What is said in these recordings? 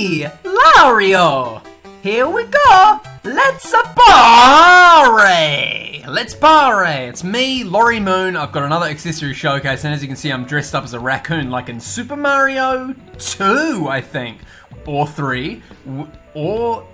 me, Lario! Here we go! Let's party! Let's party! It's me, LaurieMoon. I've got another accessory showcase, and as you can see, I'm dressed up as a raccoon, like in Super Mario 2, I think. Or 3. Or...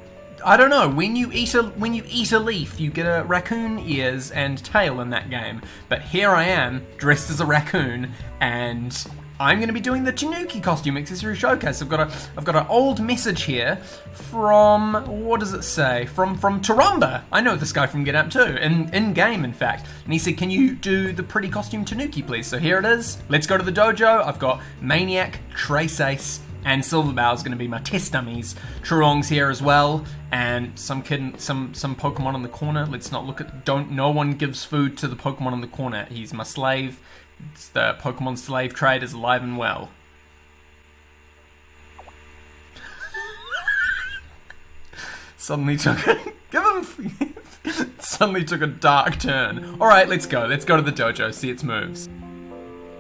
I don't know, when you eat a leaf, you get a raccoon ears and tail in that game. But here I am, dressed as a raccoon, and I'm going to be doing the Tanuki costume accessory showcase. I've got an old message here from, what does it say? From Tarumba. I know this guy from GetAmped2, in game in fact. And he said, can you do the pretty costume Tanuki please? So here it is. Let's go to the dojo. I've got Maniac, Trace Ace, and Silverbow is going to be my test dummies. Truong's here as well, and some Pokemon in the corner. Let's not look at. No one gives food to the Pokemon in the corner. He's my slave. It's the Pokemon slave trade is alive and well. Suddenly took a dark turn. All right, let's go. Let's go to the dojo. See its moves.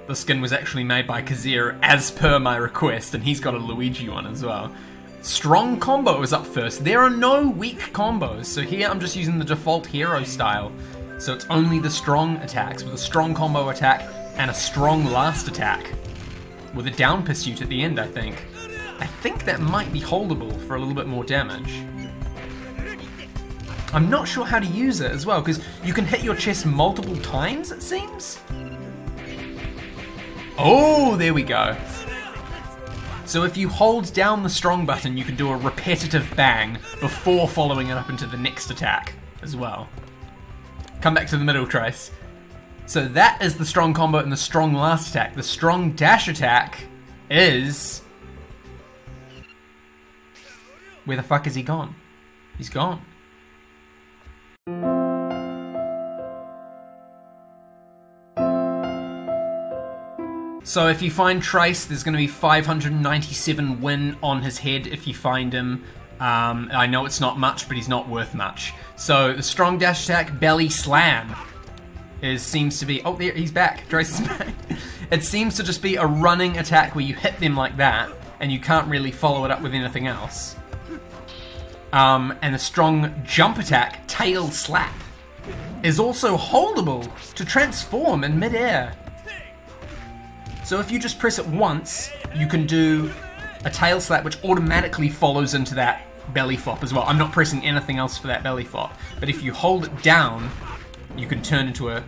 The skin was actually made by Kazir as per my request, and he's got a Luigi one as well. Strong combo is up first. There are no weak combos, so here I'm just using the default hero style. So it's only the strong attacks, with a strong combo attack and a strong last attack. With a down pursuit at the end, I think. I think that might be holdable for a little bit more damage. I'm not sure how to use it as well, because you can hit your chest multiple times, it seems? Oh, there we go. So if you hold down the strong button, you can do a repetitive bang before following it up into the next attack as well. Come back to the middle, Trace. So that is the strong combo and the strong last attack. The strong dash attack is... Where the fuck is he gone? He's gone. So if you find Trace, there's going to be 597 win on his head if you find him. I know it's not much, but he's not worth much. So the strong dash attack, belly slam, seems to be... Oh, there, he's back. Trace is back. It seems to just be a running attack where you hit them like that, and you can't really follow it up with anything else. And the strong jump attack, tail slap, is also holdable to transform in midair. So if you just press it once, you can do a tail slap which automatically follows into that belly flop as well. I'm not pressing anything else for that belly flop. But if you hold it down, you can turn into a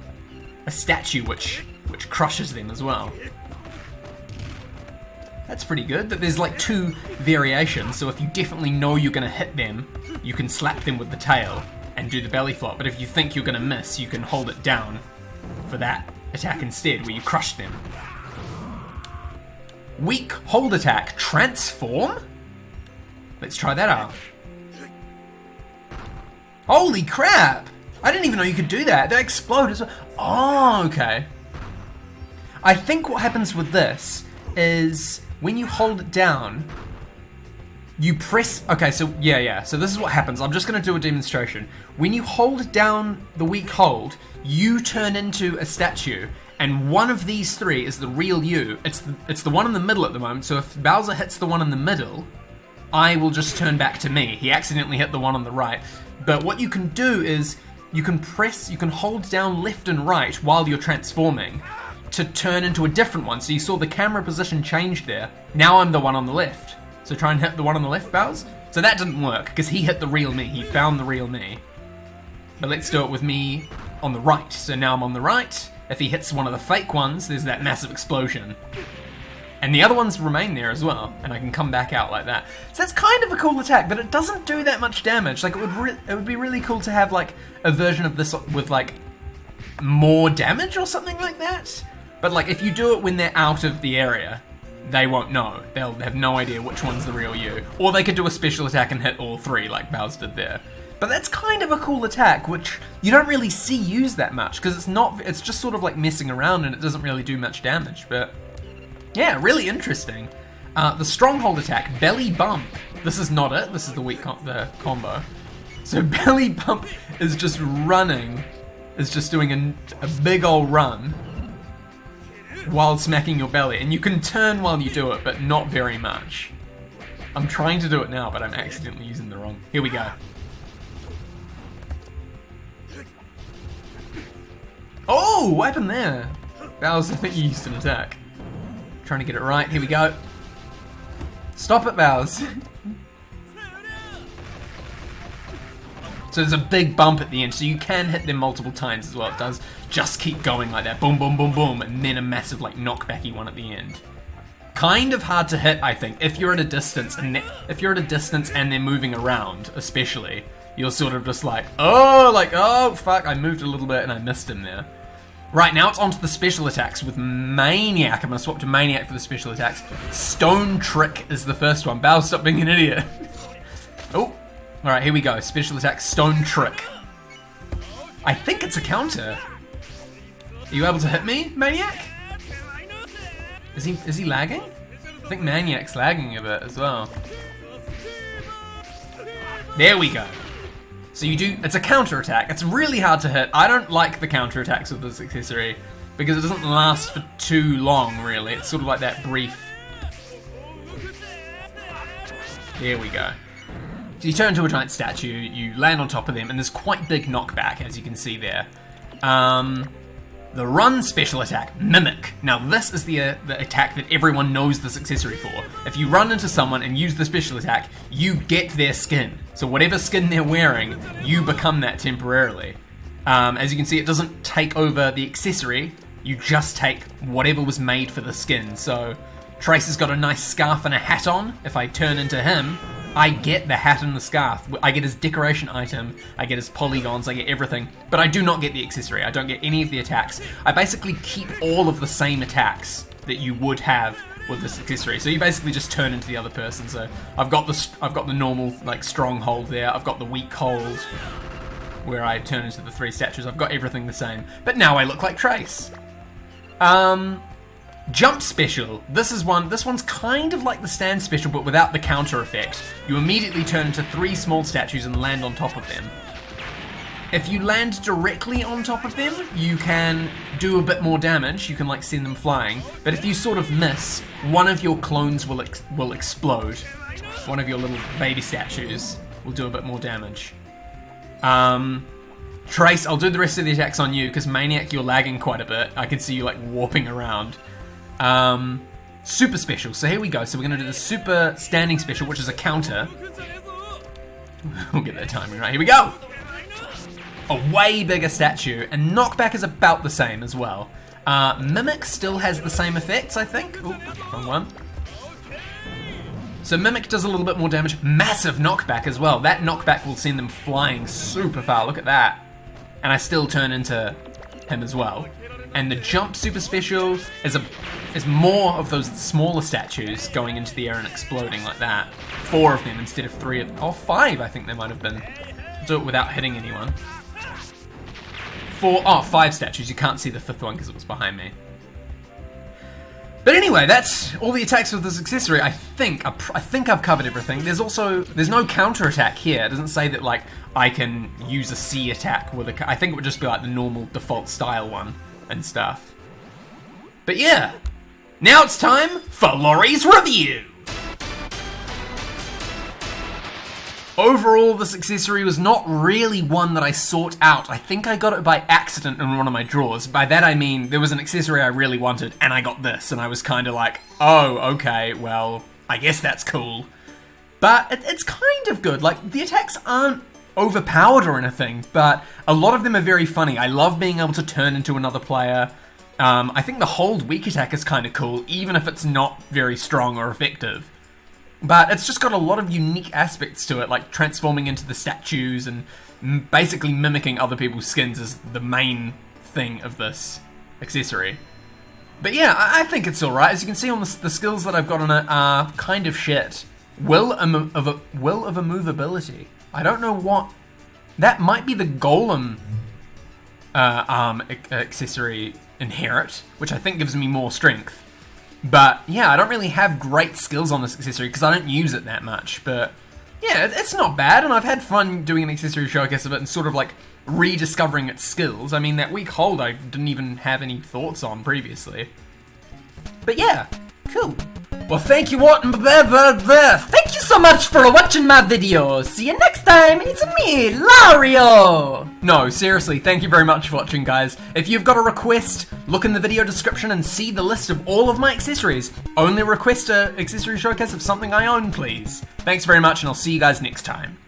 statue which crushes them as well. That's pretty good. There's like 2 variations, so if you definitely know you're going to hit them, you can slap them with the tail and do the belly flop. But if you think you're going to miss, you can hold it down for that attack instead, where you crush them. Weak hold attack, transform? Let's try that out. Holy crap! I didn't even know you could do that. They explode as well. Oh, okay. I think what happens with this is when you hold it down, you press... Okay, so yeah. So this is what happens. I'm just going to do a demonstration. When you hold down the weak hold, you turn into a statue. And one of these 3 is the real you. It's the one in the middle at the moment, so if Bowser hits the one in the middle, I will just turn back to me. He accidentally hit the one on the right. But what you can do is, you can hold down left and right while you're transforming to turn into a different one. So you saw the camera position change there. Now I'm the one on the left. So try and hit the one on the left, Bowser. So that didn't work, because he hit the real me. He found the real me. But let's do it with me on the right. So now I'm on the right. If he hits one of the fake ones, there's that massive explosion. And the other ones remain there as well, and I can come back out like that. So that's kind of a cool attack, but it doesn't do that much damage. Like, it would be really cool to have, like, a version of this with, like, more damage or something like that. But, like, if you do it when they're out of the area, they won't know. They'll have no idea which one's the real you. Or they could do a special attack and hit all 3, like Bowser did there. But that's kind of a cool attack, which you don't really see used that much, because it's just sort of like messing around and it doesn't really do much damage, but yeah, really interesting. The stronghold attack, belly bump. This is not it, this is the weak combo. So belly bump is just running, is just doing a big ol' run while smacking your belly, and you can turn while you do it, but not very much. I'm trying to do it now, but I'm accidentally using the wrong. Here we go. Oh, what happened there? Bowser, I think you used an attack. Trying to get it right. Here we go. Stop it, Bowser. So there's a big bump at the end, so you can hit them multiple times as well. It does just keep going like that. Boom, boom, boom, boom, and then a massive like knockbacky one at the end. Kind of hard to hit, I think, if you're at a distance, and they're moving around, especially. You're sort of just like, oh fuck, I moved a little bit and I missed him there. Right, now it's onto the special attacks with Maniac. I'm gonna swap to Maniac for the special attacks. Stone Trick is the first one. Bow, stop being an idiot. Oh, alright, here we go. Special attack, Stone Trick. I think it's a counter. Are you able to hit me, Maniac? Is he lagging? I think Maniac's lagging a bit as well. There we go. So you do, it's a counter attack. It's really hard to hit. I don't like the counter attacks with this accessory because it doesn't last for too long, really. It's sort of like that brief. There we go. So you turn into a giant statue, you land on top of them, and there's quite big knockback, as you can see there. The run special attack, Mimic. Now this is the attack that everyone knows this accessory for. If you run into someone and use the special attack, you get their skin. So whatever skin they're wearing, you become that temporarily. As you can see, it doesn't take over the accessory, you just take whatever was made for the skin. So Trace has got a nice scarf and a hat on. If I turn into him, I get the hat and the scarf. I get his decoration item, I get his polygons, I get everything, but I do not get the accessory. I don't get any of the attacks. I basically keep all of the same attacks that you would have with this accessory. So you basically just turn into the other person. So I've got the normal like strong hold there. I've got the weak hold where I turn into the three statues. I've got everything the same, but now I look like Trace. Jump special. This one's kind of like the stand special, but without the counter effect. You immediately turn into three small statues and land on top of them. If you land directly on top of them, you can do a bit more damage. You can like send them flying. But if you sort of miss, one of your clones will explode. One of your little baby statues will do a bit more damage. Trace, I'll do the rest of the attacks on you because Maniac, you're lagging quite a bit. I can see you like warping around. Super special. So here we go. So we're going to do the super standing special, which is a counter. We'll get that timing right. Here we go. A way bigger statue, and knockback is about the same as well. Mimic still has the same effects, I think. Ooh, wrong one. So Mimic does a little bit more damage. Massive knockback as well. That knockback will send them flying super far. Look at that. And I still turn into him as well. And the jump super special is more of those smaller statues going into the air and exploding like that. 4 of them instead of 3 of... Oh, 5 I think there might have been. Do it without hitting anyone. 5 statues. You can't see the 5th one because it was behind me. But anyway, that's all the attacks with this accessory. I think I've covered everything. There's no counter attack here. It doesn't say that like I can use a C attack with a... I think it would just be like the normal default style one and stuff. But yeah, now it's time for Laurie's review. Overall, this accessory was not really one that I sought out. I think I got it by accident in one of my drawers. By that I mean, there was an accessory I really wanted, and I got this, and I was kind of like, oh, okay, well, I guess that's cool. But it's kind of good. Like, the attacks aren't overpowered or anything, but a lot of them are very funny. I love being able to turn into another player. I think the hold weak attack is kind of cool, even if it's not very strong or effective. But it's just got a lot of unique aspects to it, like transforming into the statues and basically mimicking other people's skins is the main thing of this accessory. But yeah, I think it's alright. As you can see on the skills that I've got on it are kind of shit. Will of immovability. I don't know what... That might be the golem arm accessory inherit, which I think gives me more strength. But yeah, I don't really have great skills on this accessory because I don't use it that much. But yeah, it's not bad, and I've had fun doing an accessory showcase of it and sort of like rediscovering its skills. I mean, that weak hold I didn't even have any thoughts on previously. But yeah, cool. Well, thank you, what? Thank you so much for watching my video. See you next time. It's me, Lario. No, seriously, thank you very much for watching, guys. If you've got a request, look in the video description and see the list of all of my accessories. Only request a accessory showcase of something I own, please. Thanks very much, and I'll see you guys next time.